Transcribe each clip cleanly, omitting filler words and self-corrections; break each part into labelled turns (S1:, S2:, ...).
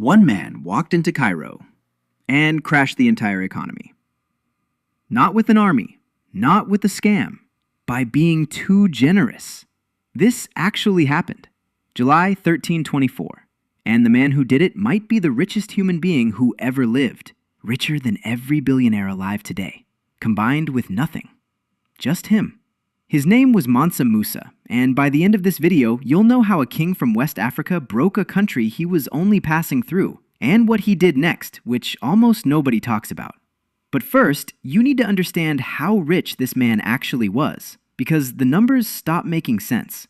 S1: One man walked into Cairo and crashed the entire economy. Not with an army, not with a scam, by being too generous. This actually happened, July 1324, and the man who did it might be the richest human being who ever lived, richer than every billionaire alive today, combined with nothing. Just him. His name was Mansa Musa, and by the end of this video, you'll know how a king from West Africa broke a country he was only passing through, and what he did next, which almost nobody talks about. But first, you need to understand how rich this man actually was, because the numbers stop making sense.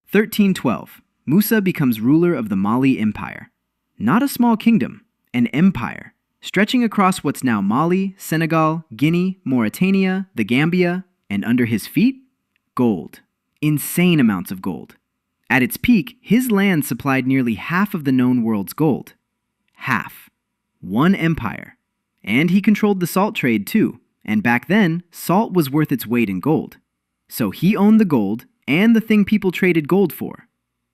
S1: 1312, Musa becomes ruler of the Mali Empire. Not a small kingdom, an empire, stretching across what's now Mali, Senegal, Guinea, Mauritania, the Gambia, and under his feet, gold. Insane amounts of gold. At its peak, his land supplied nearly half of the known world's gold. Half. One empire. And he controlled the salt trade too, and back then, salt was worth its weight in gold. So he owned the gold and the thing people traded gold for.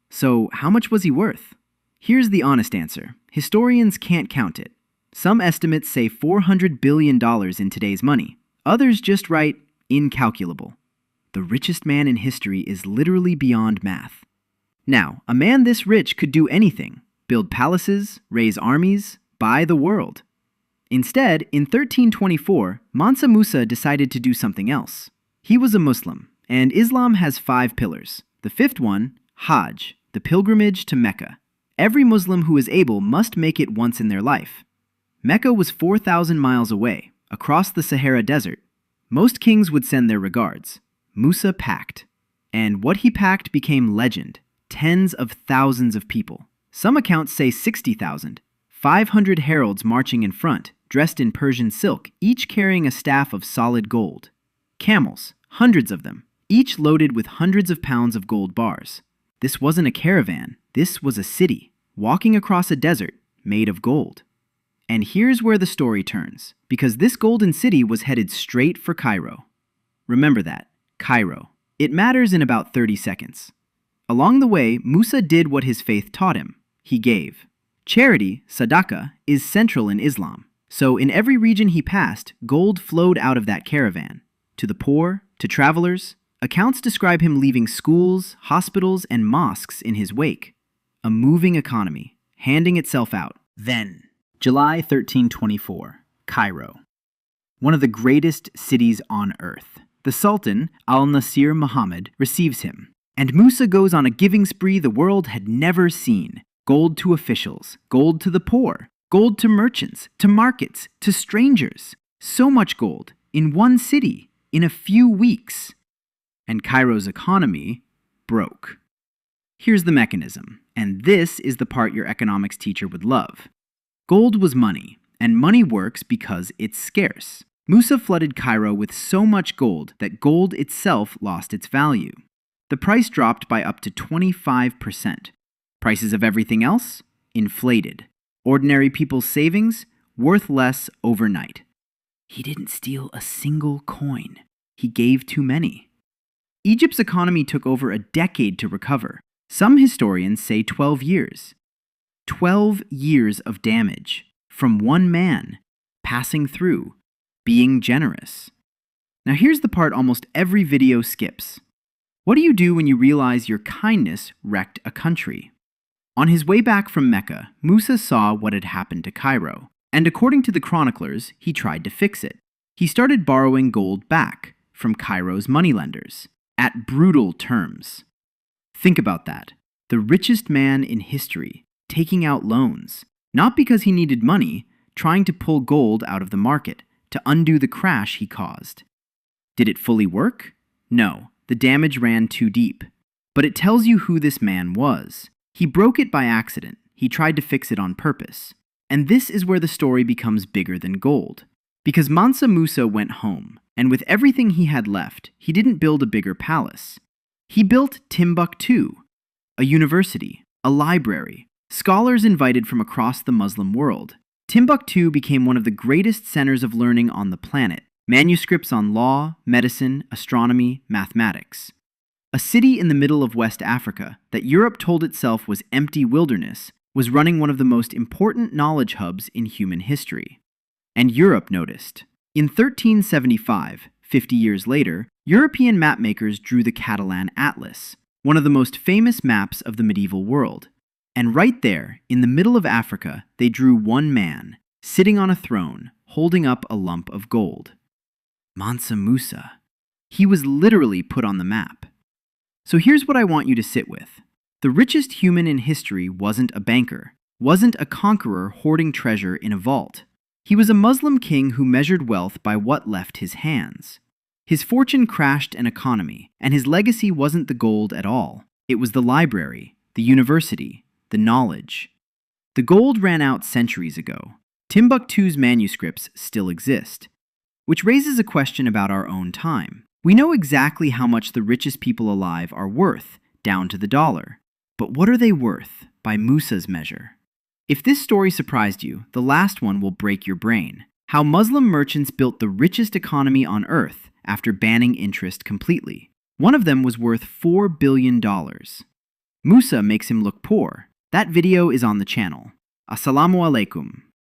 S1: So how much was he worth? Here's the honest answer. Historians can't count it. Some estimates say $400 billion in today's money. Others just write incalculable. The richest man in history is literally beyond math. Now, a man this rich could do anything: build palaces, raise armies, buy the world. Instead, in 1324, Mansa Musa decided to do something else. He was a Muslim, and Islam has 5 pillars. The 5th one, Hajj, the pilgrimage to Mecca. Every Muslim who is able must make it once in their life. Mecca was 4,000 miles away, across the Sahara Desert. Most kings would send their regards. Musa packed. And what he packed became legend. Tens of thousands of people. Some accounts say 60,000. 500 heralds marching in front, dressed in Persian silk, each carrying a staff of solid gold. Camels, hundreds of them, each loaded with hundreds of pounds of gold bars. This wasn't a caravan. This was a city, walking across a desert made of gold. And here's where the story turns, because this golden city was headed straight for Cairo. Remember that. Cairo. It matters in about 30 seconds. Along the way, Musa did what his faith taught him. He gave. Charity, sadaqah, is central in Islam. So in every region he passed, gold flowed out of that caravan. To the poor, to travelers. Accounts describe him leaving schools, hospitals, and mosques in his wake. A moving economy, handing itself out. Then, July 1324, Cairo. One of the greatest cities on earth. The Sultan, Al-Nasir Muhammad, receives him, and Musa goes on a giving spree the world had never seen. Gold to officials, gold to the poor, gold to merchants, to markets, to strangers. So much gold, in one city, in a few weeks. And Cairo's economy broke. Here's the mechanism, and this is the part your economics teacher would love. Gold was money, and money works because it's scarce. Musa flooded Cairo with so much gold that gold itself lost its value. The price dropped by up to 25%. Prices of everything else? Inflated. Ordinary people's savings? Worth less overnight. He didn't steal a single coin. He gave too many. Egypt's economy took over a decade to recover. Some historians say 12 years. 12 years of damage from one man passing through. Being generous. Now here's the part almost every video skips. What do you do when you realize your kindness wrecked a country? On his way back from Mecca, Musa saw what had happened to Cairo, and according to the chroniclers, he tried to fix it. He started borrowing gold back from Cairo's moneylenders, at brutal terms. Think about that. The richest man in history, taking out loans, not because he needed money, trying to pull gold out of the market, to undo the crash he caused. Did it fully work? No, the damage ran too deep. But it tells you who this man was. He broke it by accident. He tried to fix it on purpose. And this is where the story becomes bigger than gold. Because Mansa Musa went home, and with everything he had left, he didn't build a bigger palace. He built Timbuktu, a university, a library, scholars invited from across the Muslim world. Timbuktu became one of the greatest centers of learning on the planet. Manuscripts on law, medicine, astronomy, mathematics. A city in the middle of West Africa that Europe told itself was empty wilderness was running one of the most important knowledge hubs in human history. And Europe noticed. In 1375, 50 years later, European mapmakers drew the Catalan Atlas, one of the most famous maps of the medieval world. And right there, in the middle of Africa, they drew one man, sitting on a throne, holding up a lump of gold. Mansa Musa. He was literally put on the map. So here's what I want you to sit with. The richest human in history wasn't a banker, wasn't a conqueror hoarding treasure in a vault. He was a Muslim king who measured wealth by what left his hands. His fortune crashed an economy, and his legacy wasn't the gold at all. It was the library, the university, the knowledge. The gold ran out centuries ago. Timbuktu's manuscripts still exist, which raises a question about our own time. We know exactly how much the richest people alive are worth, down to the dollar. But what are they worth by Musa's measure? If this story surprised you, the last one will break your brain. How Muslim merchants built the richest economy on earth after banning interest completely. One of them was worth $4 billion. Musa makes him look poor. That video is on the channel. Assalamu alaikum.